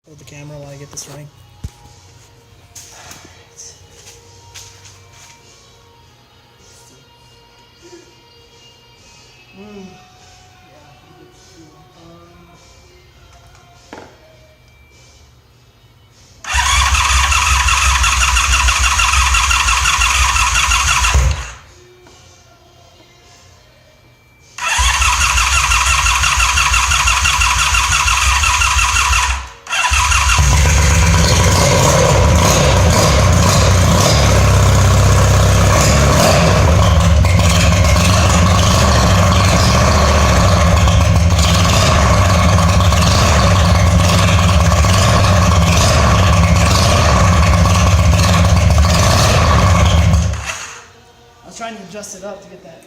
Hold the camera while I get this running. I was trying to adjust it up to get that.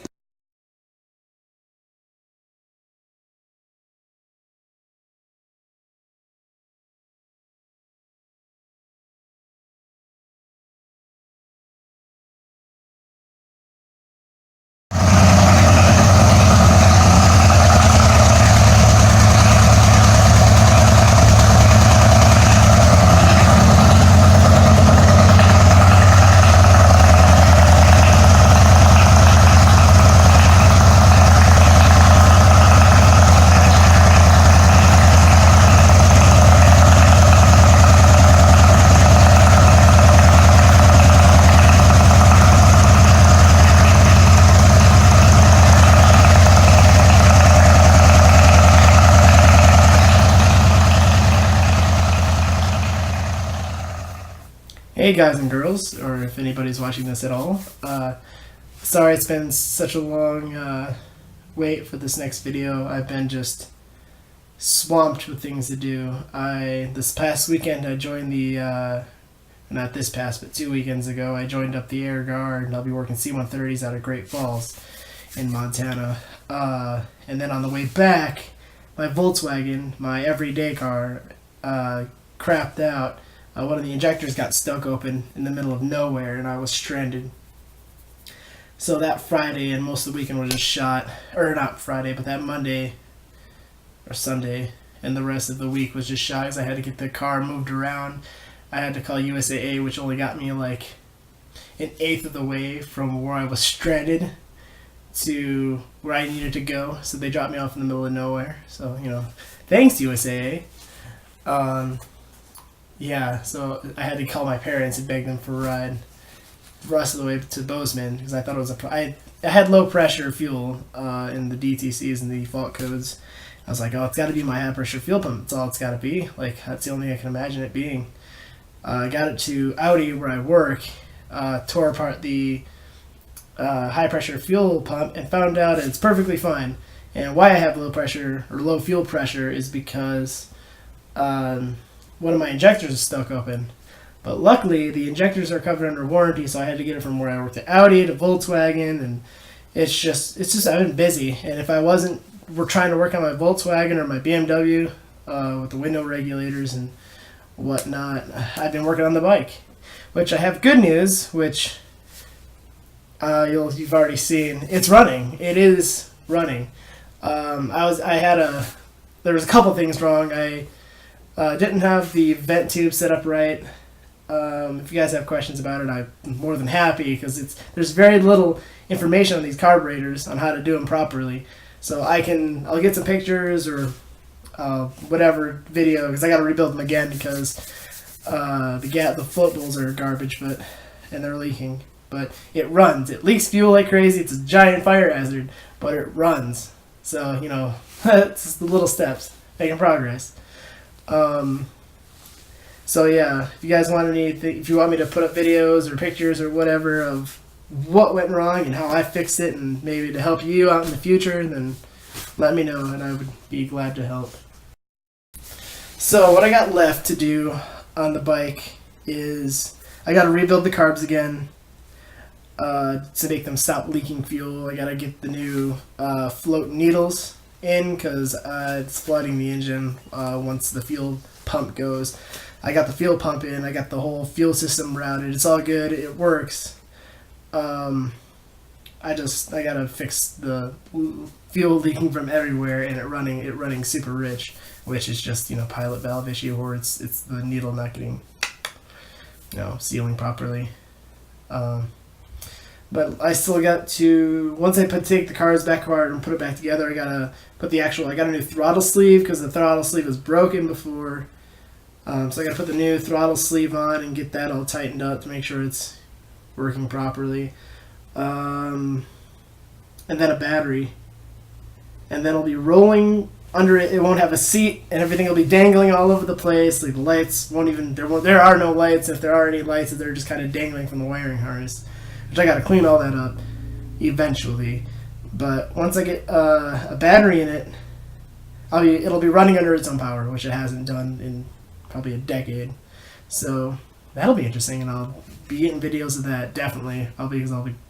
Hey guys and girls, or if anybody's watching this at all. Sorry it's been such a long wait for this next video. I've been just swamped with things to do. This past weekend I joined the, not this past, but 2 weekends ago, I joined up the Air Guard, and I'll be working C-130s out of Great Falls in Montana. And then on the way back, my Volkswagen, my everyday car, crapped out. One of the injectors got stuck open in the middle of nowhere, and I was stranded. So that Friday and most of the weekend was just shot, or not Friday, but that Monday or Sunday, and the rest of the week was just shot because I had to get the car moved around. I had to call USAA, which only got me like an eighth of the way from where I was stranded to where I needed to go. So they dropped me off in the middle of nowhere. So, thanks USAA. Yeah, so I had to call my parents and beg them for a ride the rest of the way to Bozeman because I thought it was I had low pressure fuel in the DTCs and the default codes. I was like, oh, it's got to be my high pressure fuel pump. That's all it's got to be. Like, that's the only thing I can imagine it being. I got it to Audi where I work, tore apart the high pressure fuel pump and found out it's perfectly fine. And why I have low pressure or low fuel pressure is because one of my injectors is stuck open. But luckily, the injectors are covered under warranty, so I had to get it from where I worked at Audi to Volkswagen, and it's just I've been busy. And if I we're trying to work on my Volkswagen or my BMW with the window regulators and whatnot, I've been working on the bike, which I have good news, which you've already seen. It's running. It is running. There was a couple things wrong. I didn't have the vent tube set up right. If you guys have questions about it, I'm more than happy because there's very little information on these carburetors on how to do them properly. So I'll get some pictures or whatever video because I got to rebuild them again because the float bowls are garbage, and they're leaking. But it runs. It leaks fuel like crazy. It's a giant fire hazard, but it runs. So it's just the little steps making progress. So yeah, if you guys want if you want me to put up videos or pictures or whatever of what went wrong and how I fixed it and maybe to help you out in the future, then let me know and I would be glad to help. So what I got left to do on the bike is I got to rebuild the carbs again to make them stop leaking fuel. I got to get the new float needles in because it's flooding the engine once the fuel pump goes. I got the fuel pump in. I got the whole fuel system routed. It's all good. It works. I gotta fix the fuel leaking from everywhere and it running super rich, which is just, pilot valve issue, or it's the needle not getting, sealing properly. But I still got to, once I take the cards back apart and put it back together, I got a new throttle sleeve because the throttle sleeve was broken before. So I got to put the new throttle sleeve on and get that all tightened up to make sure it's working properly. And then a battery. And then it'll be rolling under it. It won't have a seat and everything will be dangling all over the place. Like the lights there are no lights. If there are any lights, they're just kind of dangling from the wiring harness. Which I got to clean all that up eventually. But once I get a battery in it, it'll be running under its own power, which it hasn't done in probably a decade. So that'll be interesting, and I'll be getting videos of that definitely. I'll be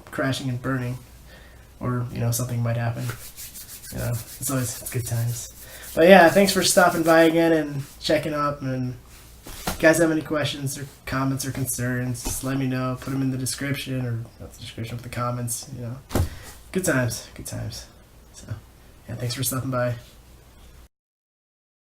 crashing and burning, or something might happen. It's always good times. But yeah, thanks for stopping by again and checking up. And if you guys have any questions or comments or concerns, just let me know. Put them in the description, or not the description, but the comments. Good times. So yeah, thanks for stopping by.